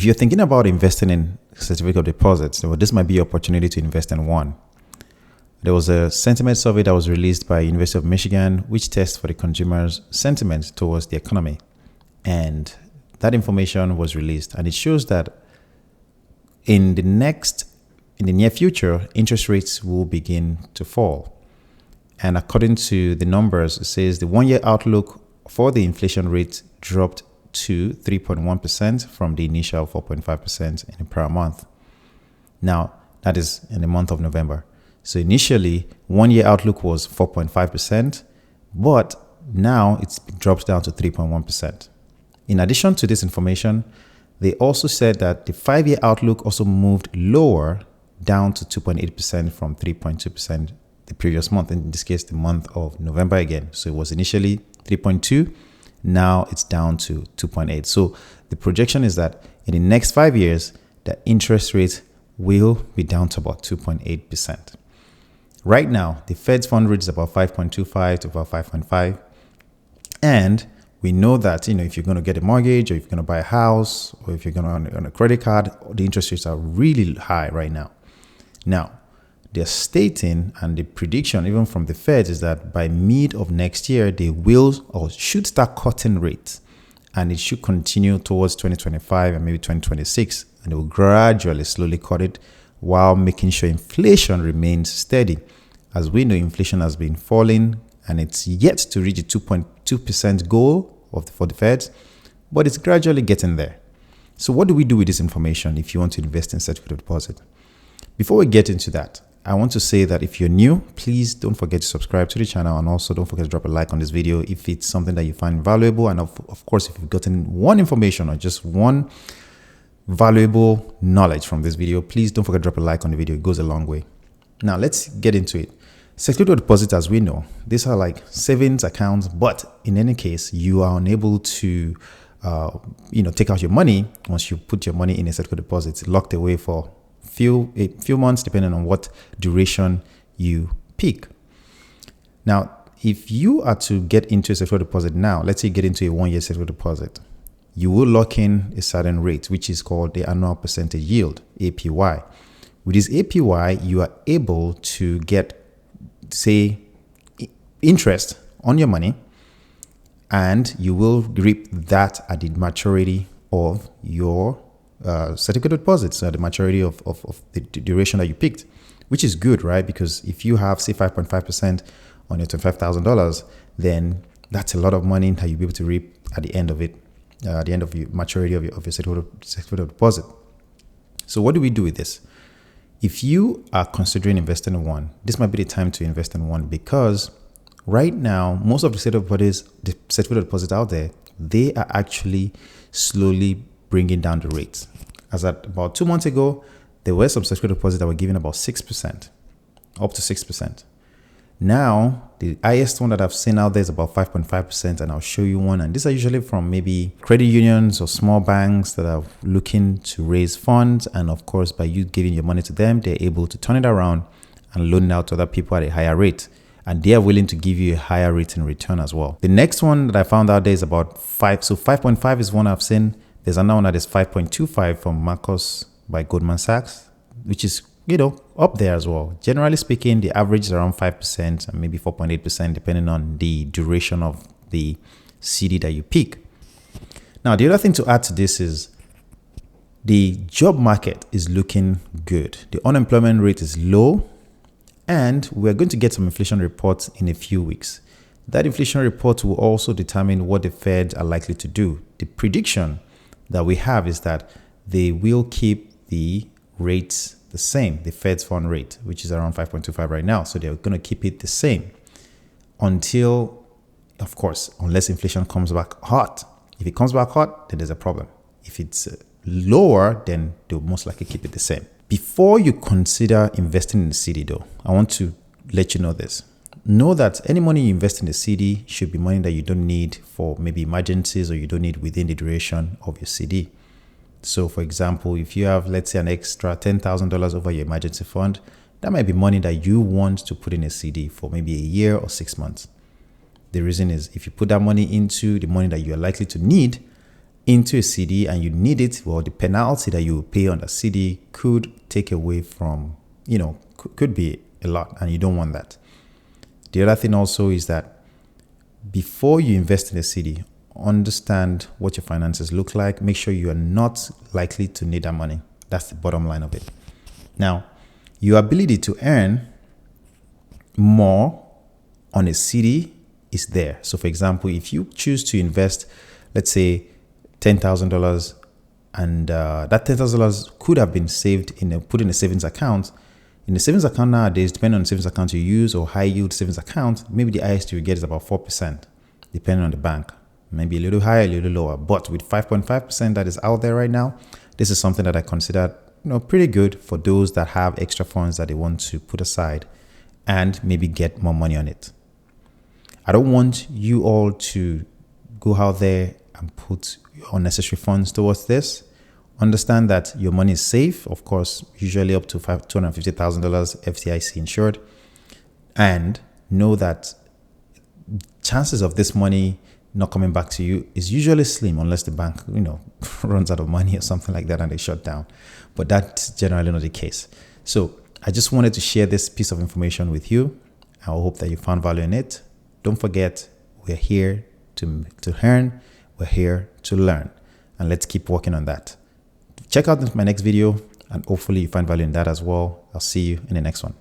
If you're thinking about investing in certificate of deposits, well, this might be your opportunity to invest in one. There was a sentiment survey that was released by University of Michigan, which tests for the consumer's sentiment towards the economy. And that information was released, and it shows that in the near future, interest rates will begin to fall. And according to the numbers, it says the 1-year outlook for the inflation rate dropped to 3.1% from the initial 4.5% in the prior month. Now, that is in the month of November. So initially, 1-year outlook was 4.5%, but now it's dropped down to 3.1%. In addition to this information, they also said that the 5-year outlook also moved lower, down to 2.8% from 3.2% the previous month, in this case, the month of November again. So it was initially 3.2, now it's down to 2.8. So the projection is that in the next 5 years, the interest rate will be down to about 2.8%. Right now, the Fed's fund rate is about 5.25 to about 5.5. And we know that, if you're going to get a mortgage, or if you're going to buy a house, or if you're going to on a credit card, the interest rates are really high right now. Now, they're stating, and the prediction even from the Fed is that by mid of next year, they will or should start cutting rates, and it should continue towards 2025 and maybe 2026, and they will gradually, slowly cut it while making sure inflation remains steady. As we know, inflation has been falling, and it's yet to reach the 2.2% goal for the Feds, but it's gradually getting there. So what do we do with this information if you want to invest in certificate of deposit? Before we get into that, I want to say that if you're new, please don't forget to subscribe to the channel, and also don't forget to drop a like on this video if it's something that you find valuable. And of course, if you've gotten one information or just one valuable knowledge from this video, please don't forget to drop a like on the video. It goes a long way. Now let's get into it. Certificate of deposit, as we know, these are like savings accounts, but in any case, you are unable to take out your money once you put your money in a certificate of deposit. It's locked away for a few months, depending on what duration you pick. Now, if you are to get into a certificate of deposit now, let's say you get into a 1-year certificate of deposit, you will lock in a certain rate, which is called the annual percentage yield, APY. With this APY, you are able to get, say, interest on your money, and you will reap that at the maturity of your certificate of deposit, so at the maturity of the duration that you picked, which is good, right? Because if you have, say, 5.5% on your $25,000, then that's a lot of money that you'll be able to reap at the end of it, at the end of the maturity of your certificate of deposit. So what do we do with this? If you are considering investing in one, this might be the time to invest in one, because right now, most of the certificate of deposit out there, they are actually slowly bringing down the rates. As at about 2 months ago, there were some certificate of deposit that were giving about 6%, up to 6%. Now, the highest one that I've seen out there is about 5.5%, and I'll show you one. And these are usually from maybe credit unions or small banks that are looking to raise funds. And of course, by you giving your money to them, they're able to turn it around and loan it out to other people at a higher rate. And they are willing to give you a higher rate in return as well. The next one that I found out there is about 5. So 5.5 is one I've seen. There's another one that is 5.25 from Marcus by Goldman Sachs, which is, up there as well. Generally speaking, the average is around 5% and maybe 4.8%, depending on the duration of the CD that you pick. Now, the other thing to add to this is the job market is looking good. The unemployment rate is low, and we're going to get some inflation reports in a few weeks. That inflation report will also determine what the Fed are likely to do. The prediction that we have is that they will keep the rates the same, the Fed's fund rate, which is around 5.25 right now. So they're going to keep it the same until, of course, unless inflation comes back hot. If it comes back hot, then there's a problem. If it's lower, then they'll most likely keep it the same. Before you consider investing in the CD, though, I want to let you know this. Know that any money you invest in the CD should be money that you don't need for maybe emergencies, or you don't need within the duration of your CD. So, for example, if you have, let's say, an extra $10,000 over your emergency fund, that might be money that you want to put in a CD for maybe a year or 6 months. The reason is, if you put that money into the money that you are likely to need, into a CD and you need it, well, the penalty that you pay on the CD could take away from, could be a lot, and you don't want that. The other thing also is that before you invest in a CD, understand what your finances look like. Make sure you are not likely to need that money. That's the bottom line of it. Now, your ability to earn more on a CD is there. So for example, if you choose to invest, let's say $10,000, and that $10,000 could have been saved put in a savings account. In the savings account nowadays, depending on the savings account you use or high yield savings account, maybe the highest you get is about 4%, depending on the bank. Maybe a little higher, a little lower. But with 5.5% that is out there right now, this is something that I consider pretty good for those that have extra funds that they want to put aside and maybe get more money on it. I don't want you all to go out there and put unnecessary funds towards this. Understand that your money is safe, of course, usually up to $250,000 FDIC insured, and know that chances of this money not coming back to you is usually slim, unless the bank, runs out of money or something like that and they shut down. But that's generally not the case. So I just wanted to share this piece of information with you. I hope that you found value in it. Don't forget, we're here to earn, we're here to learn, and let's keep working on that. Check out my next video, and hopefully you find value in that as well. I'll see you in the next one.